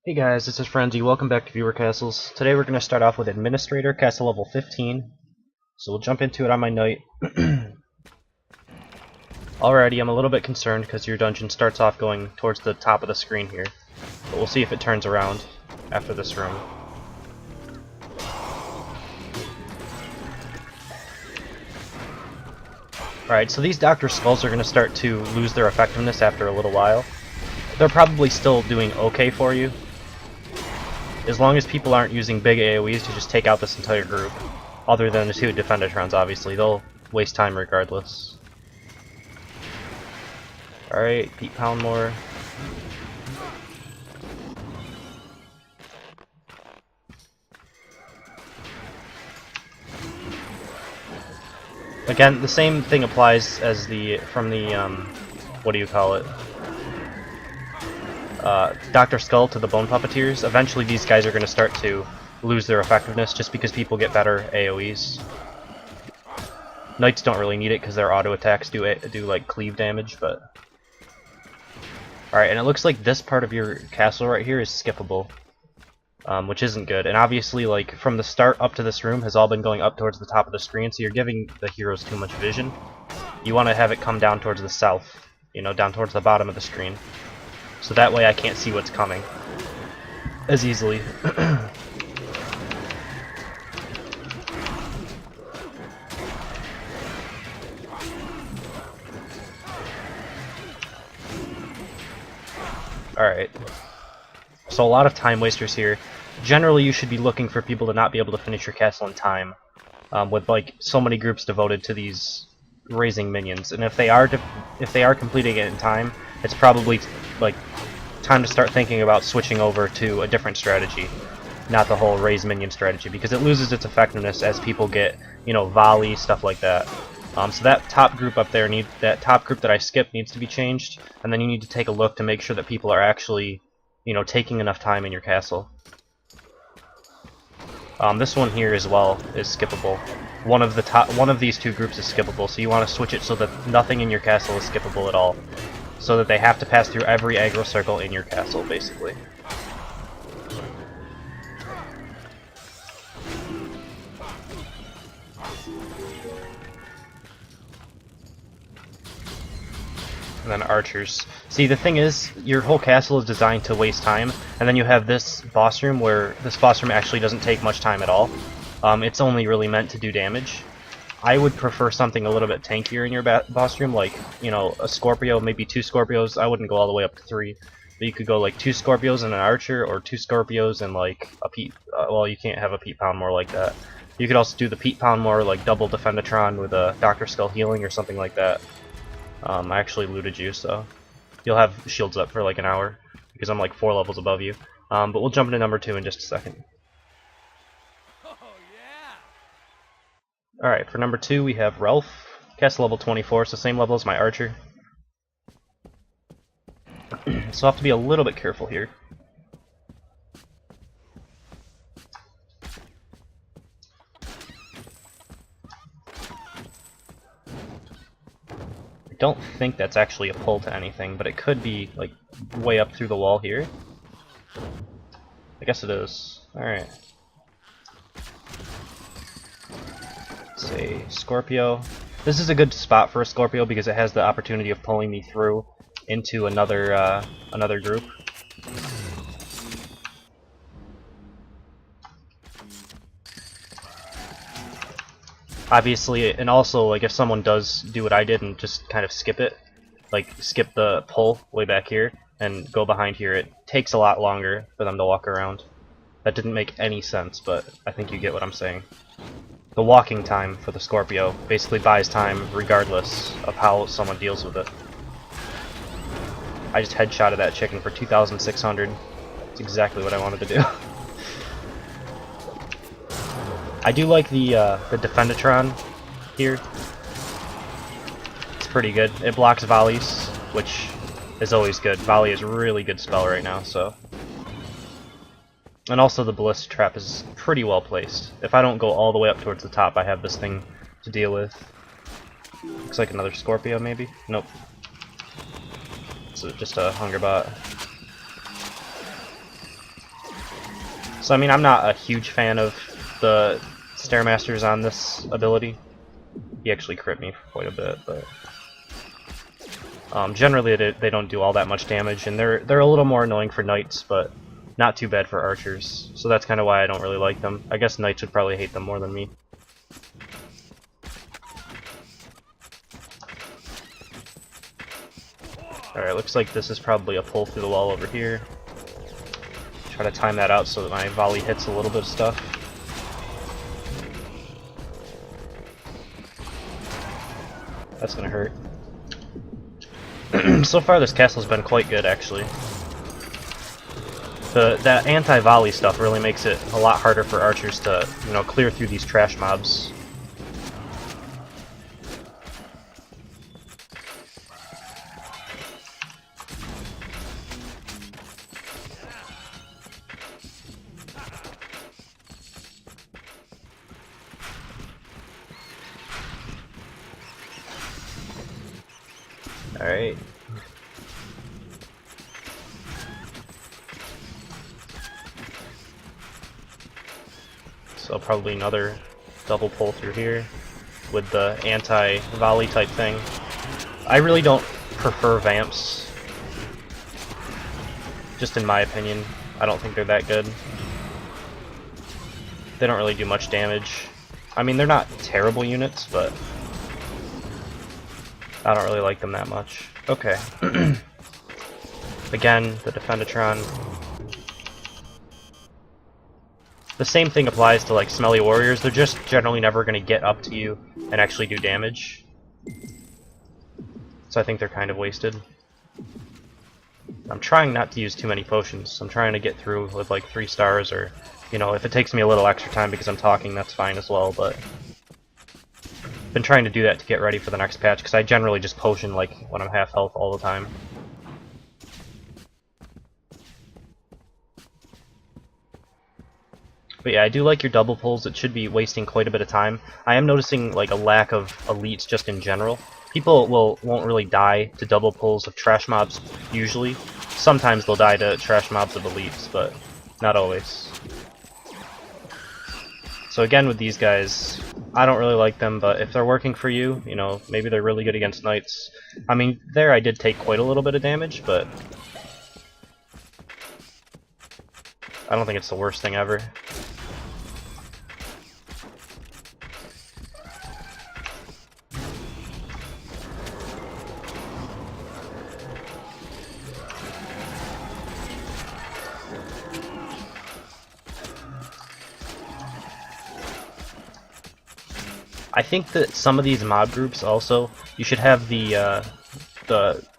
Hey guys, this is Frenzy. Welcome back to Viewer Castles. Today we're going to start off with Administrator, Castle level 15. So we'll jump into it on my knight. Alrighty, I'm a little bit concerned because your dungeon starts off going towards the top of the screen here. But we'll see if it turns around after this room. Alright, so these Dr. Skulls are going to start to lose their effectiveness after a little while. They're probably still doing okay for you, as long as people aren't using big AoEs to just take out this entire group. Other than the two Defendatrons, obviously. They'll waste time regardless. Alright, Pete Poundmore. Again, the same thing applies as from the what do you call it? Dr. Skull to the Bone Puppeteers. Eventually these guys are going to start to lose their effectiveness just because people get better AoEs. Knights don't really need it because their auto attacks do like cleave damage, but... Alright, and it looks like this part of your castle right here is skippable, which isn't good. And obviously, like, from the start up to this room has all been going up towards the top of the screen, so you're giving the heroes too much vision. You want to have it come down towards the south, you know, down towards the bottom of the screen. So that way I can't see what's coming as easily. Alright. So a lot of time wasters here. Generally you should be looking for people to not be able to finish your castle in time, with like so many groups devoted to these raising minions. And if they are completing it in time, it's probably like time to start thinking about switching over to a different strategy, not the whole raise minion strategy, because it loses its effectiveness as people get, you know, volley, stuff like that. So that top group up there, that top group that I skipped needs to be changed, and then you need to take a look to make sure that people are actually, you know, taking enough time in your castle. This one here as well is skippable. One of these two groups is skippable, so you want to switch it so that nothing in your castle is skippable at all, so that they have to pass through every aggro circle in your castle, basically. And then archers. See, the thing is, your whole castle is designed to waste time, and then you have this boss room where this boss room actually doesn't take much time at all. It's only really meant to do damage. I would prefer something a little bit tankier in your boss room, like, you know, a Scorpio, maybe 2 Scorpios. I wouldn't go all the way up to 3. But you could go like 2 Scorpios and an archer, or 2 Scorpios and like a Pete... well, you can't have a Pete Poundmore like that. You could also do the Pete Poundmore, like double Defendatron with a Dr. Skull healing or something like that. I actually looted you, so you'll have shields up for like an hour, because I'm like 4 levels above you. But we'll jump into number 2 in just a second. Alright, for number 2 we have Ralph, castle level 24, so same level as my archer. So I'll have to be a little bit careful here. I don't think that's actually a pull to anything, but it could be like way up through the wall here. I guess it is. Alright. Say Scorpio. This is a good spot for a Scorpio because it has the opportunity of pulling me through into another group. Obviously, and also, like, if someone does do what I did and just kind of skip it, like skip the pull way back here and go behind here, it takes a lot longer for them to walk around. That didn't make any sense, but I think you get what I'm saying. The walking time for the Scorpio basically buys time regardless of how someone deals with it. I just headshotted that chicken for 2,600. That's exactly what I wanted to do. I do like the Defendatron here. It's pretty good. It blocks volleys, which is always good. Volley is a really good spell right now, so... And also the Ballista Trap is pretty well placed. If I don't go all the way up towards the top, I have this thing to deal with. Looks like another Scorpio, maybe? Nope. It's just a Hunger Bot. So I mean, I'm not a huge fan of the Stairmasters on this ability. He actually crit me for quite a bit, but generally they don't do all that much damage, and they're a little more annoying for knights, but not too bad for archers. So that's kind of why I don't really like them. I guess knights would probably hate them more than me. Alright, looks like this is probably a pull through the wall over here. Try to time that out so that my volley hits a little bit of stuff. That's gonna hurt. So far this castle's been quite good, actually. That anti-volley stuff really makes it a lot harder for archers to, you know, clear through these trash mobs. Alright. So probably another double pull through here with the anti-volley type thing. I really don't prefer vamps. Just in my opinion. I don't think they're that good. They don't really do much damage. I mean, they're not terrible units, but I don't really like them that much. Okay. Again, the Defendatron. The same thing applies to like Smelly Warriors. They're just generally never going to get up to you and actually do damage. So I think they're kind of wasted. I'm trying not to use too many potions. I'm trying to get through with like 3 stars, or, you know, if it takes me a little extra time because I'm talking, that's fine as well, but been trying to do that to get ready for the next patch, because I generally just potion like when I'm half health all the time. But yeah, I do like your double pulls. It should be wasting quite a bit of time. I am noticing like a lack of elites just in general. People won't really die to double pulls of trash mobs usually. Sometimes they'll die to trash mobs of elites, but not always. So again with these guys, I don't really like them, but if they're working for you, you know, maybe they're really good against knights. I mean, there I did take quite a little bit of damage, but I don't think it's the worst thing ever. I think that some of these mob groups also, you should have the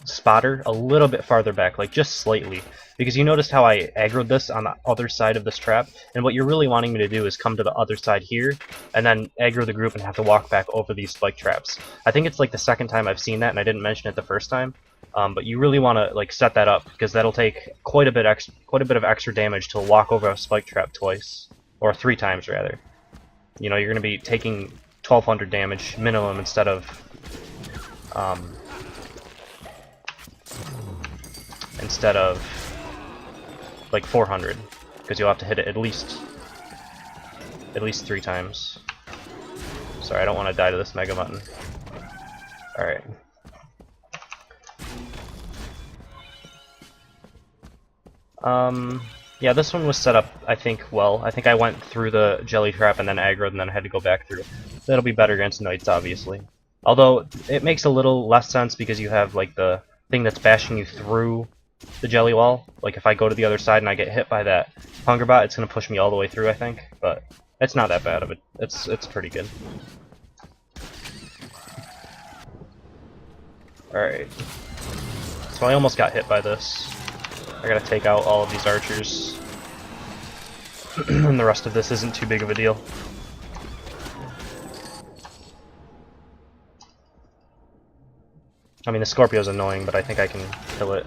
spotter a little bit farther back, like just slightly. Because you noticed how I aggroed this on the other side of this trap, and what you're really wanting me to do is come to the other side here, and then aggro the group and have to walk back over these spike traps. I think it's like the second time I've seen that, and I didn't mention it the first time. But you really want to like set that up, because that'll take quite a bit of extra damage to walk over a spike trap twice, or 3 times rather. You know, you're going to be taking 1200 damage minimum instead of like 400, because you'll have to hit it at least 3 times. Sorry, I don't want to die to this Mega Mutton. Alright. Yeah, this one was set up, I think, well. I think I went through the jelly trap and then aggroed and then I had to go back through. That'll be better against knights, obviously. Although, it makes a little less sense because you have, like, the thing that's bashing you through the jelly wall. Like, if I go to the other side and I get hit by that hunger bot, it's going to push me all the way through, I think. But it's not that bad of it. It's pretty good. Alright. So I almost got hit by this. I gotta take out all of these archers. And the rest of this isn't too big of a deal. I mean, the Scorpio's annoying, but I think I can kill it.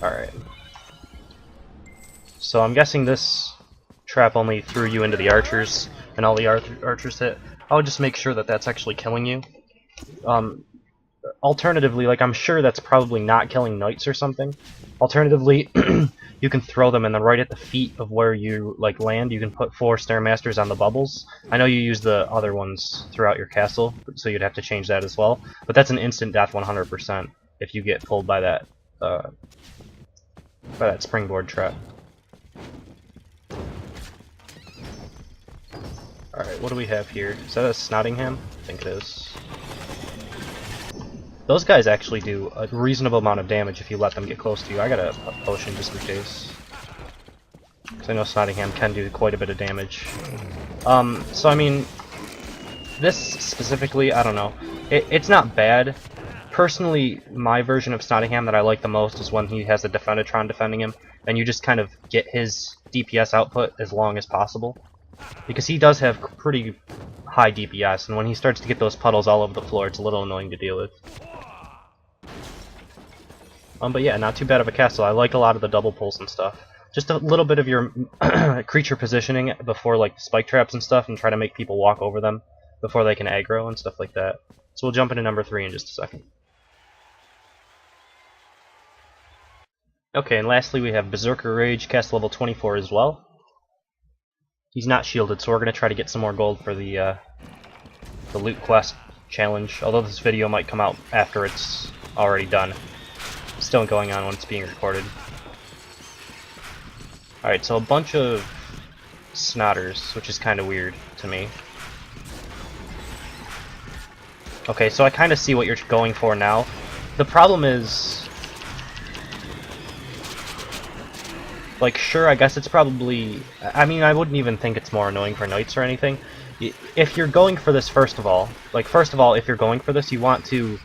Alright. So I'm guessing this trap only threw you into the archers, and all the archers hit. I would just make sure that that's actually killing you. Alternatively, like, I'm sure that's probably not killing knights or something. Alternatively, you can throw them, and then right at the feet of where you like land, you can put 4 Stairmasters on the bubbles. I know you use the other ones throughout your castle, so you'd have to change that as well. But that's an instant death 100% if you get pulled by that springboard trap. Alright, what do we have here? Is that a Snottingham? I think it is. Those guys actually do a reasonable amount of damage if you let them get close to you. I got a potion just in case. Because I know Snottingham can do quite a bit of damage. So I mean, this specifically, I don't know. It's not bad. Personally, my version of Snottingham that I like the most is when he has a Defendatron defending him, and you just kind of get his DPS output as long as possible. Because he does have pretty high DPS, and when he starts to get those puddles all over the floor, it's a little annoying to deal with. But yeah, not too bad of a castle. I like a lot of the double pulls and stuff. Just a little bit of your creature positioning before like spike traps and stuff, and try to make people walk over them before they can aggro and stuff like that. So we'll jump into number 3 in just a second. Okay, and lastly we have BerserkerRage, cast level 24 as well. He's not shielded, so we're going to try to get some more gold for the loot quest challenge, although this video might come out after it's already done. It's still going on when it's being recorded. Alright, so a bunch of snotters, which is kind of weird to me. Okay, so I kind of see what you're going for now. The problem is... like, sure, I guess it's probably... I mean, I wouldn't even think it's more annoying for knights or anything. If you're going for this, first of all, if you're going for this, you want to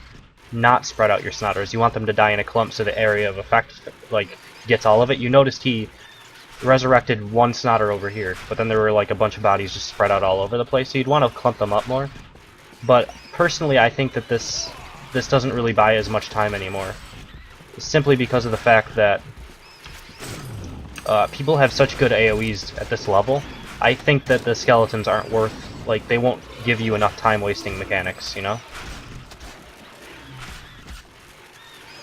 not spread out your snotters. You want them to die in a clump so the area of effect, like, gets all of it. You noticed he resurrected one snotter over here, but then there were, like, a bunch of bodies just spread out all over the place, so you'd want to clump them up more. But, personally, I think that this doesn't really buy as much time anymore. Simply because of the fact that people have such good AoEs at this level. I think that the skeletons aren't worth, like, they won't give you enough time wasting mechanics, you know?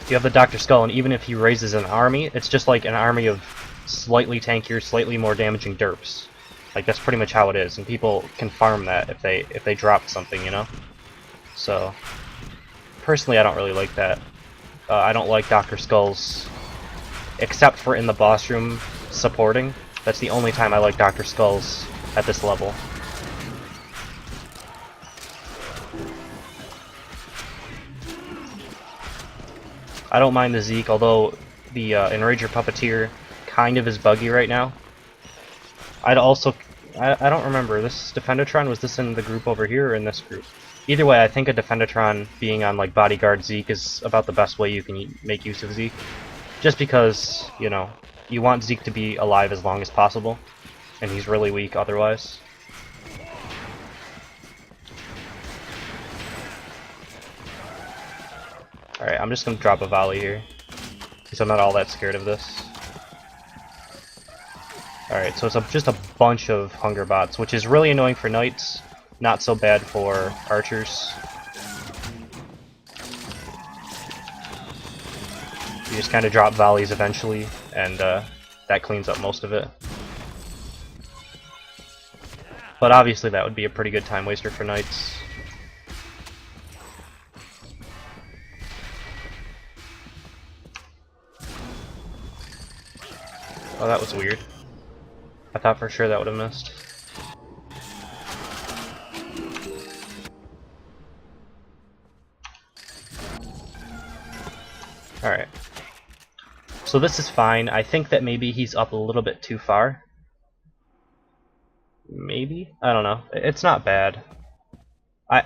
You have the Dr. Skull, and even if he raises an army, it's just like an army of slightly tankier, slightly more damaging derps. Like, that's pretty much how it is, and people can farm that if they drop something, you know? So, personally, I don't really like that. I don't like Dr. Skull's, except for in the boss room supporting. That's the only time I like Dr. Skulls at this level. I don't mind the Zeke, although the Enrager Puppeteer kind of is buggy right now. I'd also... I don't remember, this Defendatron, was this in the group over here or in this group? Either way, I think a Defendatron being on like Bodyguard Zeke is about the best way you can make use of Zeke. Just because, you know, you want Zeke to be alive as long as possible, and he's really weak otherwise. Alright, I'm just gonna drop a volley here, because I'm not all that scared of this. Alright, so it's just a bunch of hunger bots, which is really annoying for knights, not so bad for archers. You just kind of drop volleys eventually, and that cleans up most of it. But obviously that would be a pretty good time waster for knights. Oh, that was weird. I thought for sure that would have missed. Alright. So this is fine. I think that maybe he's up a little bit too far. Maybe? I don't know. It's not bad. I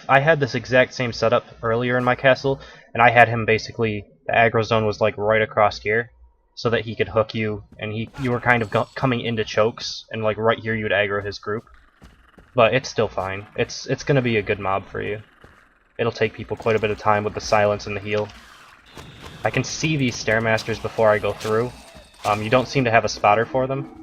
had this exact same setup earlier in my castle, and I had him basically, the aggro zone was like right across here, so that he could hook you, and you were kind of coming into chokes, and like right here you would aggro his group. But it's still fine. It's gonna be a good mob for you. It'll take people quite a bit of time with the silence and the heal. I can see these Stairmasters before I go through. You don't seem to have a spotter for them.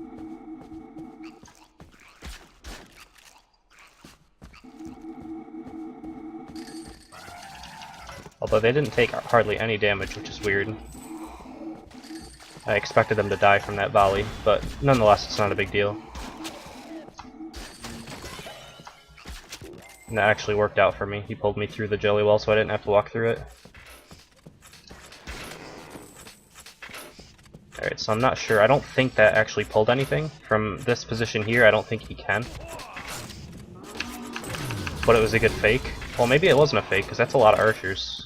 Although they didn't take hardly any damage, which is weird. I expected them to die from that volley, but nonetheless it's not a big deal. And that actually worked out for me. He pulled me through the jelly wall so I didn't have to walk through it. Alright, so I'm not sure. I don't think that actually pulled anything. From this position here, I don't think he can. But it was a good fake. Well, maybe it wasn't a fake, because that's a lot of archers.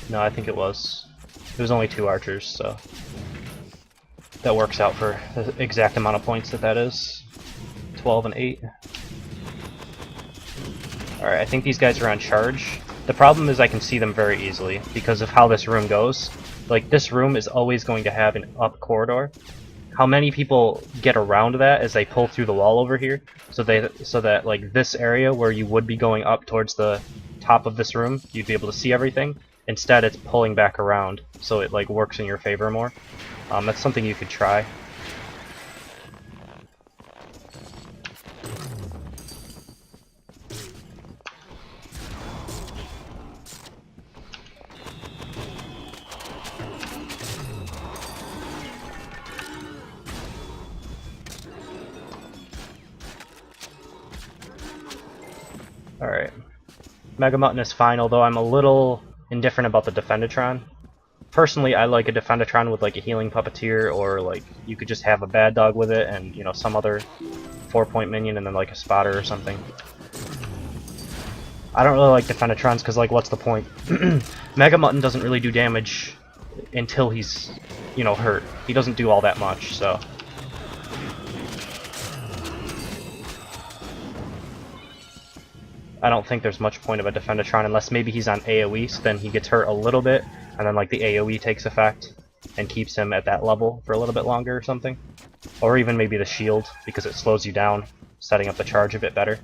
No, I think it was. It was only 2 archers, so that works out for the exact amount of points that is. 12 and 8. Alright, I think these guys are on charge. The problem is I can see them very easily because of how this room goes. Like, this room is always going to have an up corridor. How many people get around that is they pull through the wall over here, so that like this area where you would be going up towards the top of this room, you'd be able to see everything. Instead, it's pulling back around, so it like works in your favor more. That's something you could try. Alright. Mega Mutton is fine, although I'm a little indifferent about the Defendatron. Personally, I like a Defendatron with like a healing puppeteer, or like you could just have a bad dog with it and, you know, some other 4-point minion and then like a spotter or something. I don't really like Defendatrons because, like, what's the point? Mega Mutton doesn't really do damage until he's, you know, hurt. He doesn't do all that much, so. I don't think there's much point of a Defendatron unless maybe he's on AoE, so then he gets hurt a little bit, and then like the AoE takes effect and keeps him at that level for a little bit longer or something. Or even maybe the shield, because it slows you down, setting up the charge a bit better.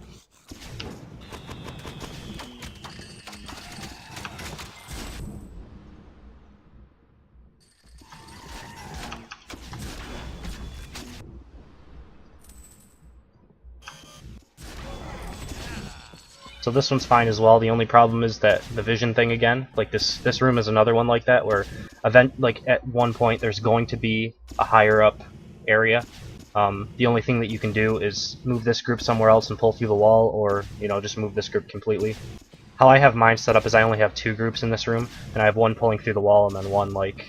So this one's fine as well. The only problem is that the vision thing again. Like this room is another one like that, where at one point there's going to be a higher up area. The only thing that you can do is move this group somewhere else and pull through the wall, or, you know, just move this group completely. How I have mine set up is I only have 2 groups in this room, and I have one pulling through the wall and then one, like,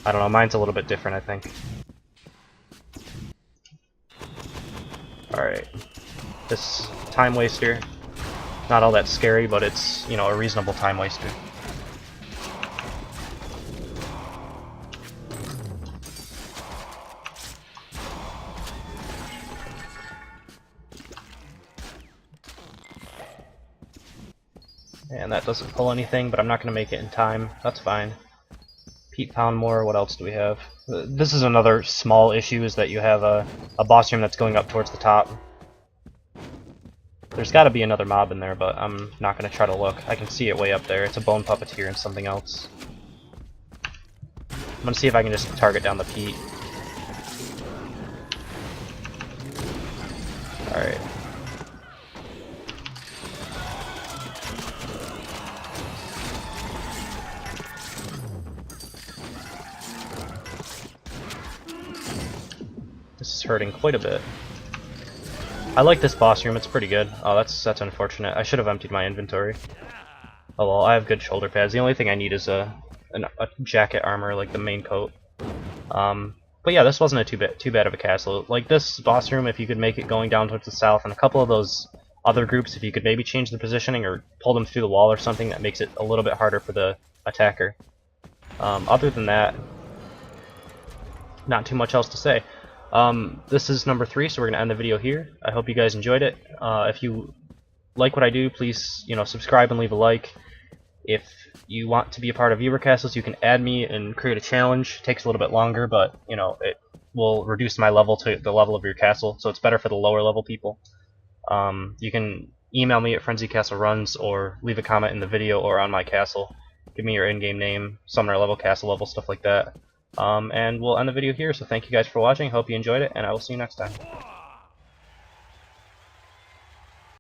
I don't know, mine's a little bit different, I think. Alright. This time waster. Not all that scary, but it's, you know, a reasonable time waster. And that doesn't pull anything, but I'm not going to make it in time. That's fine. Pete Poundmore, what else do we have? This is another small issue, is that you have a boss room that's going up towards the top. There's got to be another mob in there, but I'm not going to try to look. I can see it way up there. It's a bone puppeteer and something else. I'm going to see if I can just target down the Pete. Alright. This is hurting quite a bit. I like this boss room, it's pretty good. Oh, that's unfortunate. I should have emptied my inventory. Oh well, I have good shoulder pads. The only thing I need is a jacket armor, like the main coat. But yeah, this wasn't too bad of a castle. Like, this boss room, if you could make it going down towards the south, and a couple of those other groups, if you could maybe change the positioning or pull them through the wall or something, that makes it a little bit harder for the attacker. Other than that, not too much else to say. This is number 3, so we're gonna end the video here. I hope you guys enjoyed it. If you like what I do, please, you know, subscribe and leave a like. If you want to be a part of Viewer Castles, you can add me and create a challenge. It takes a little bit longer, but, you know, it will reduce my level to the level of your castle, so it's better for the lower level people. You can email me at frenzycastleruns, or leave a comment in the video or on my castle, give me your in-game name, summoner level, castle level, stuff like that. And we'll end the video here, so thank you guys for watching, hope you enjoyed it, and I will see you next time.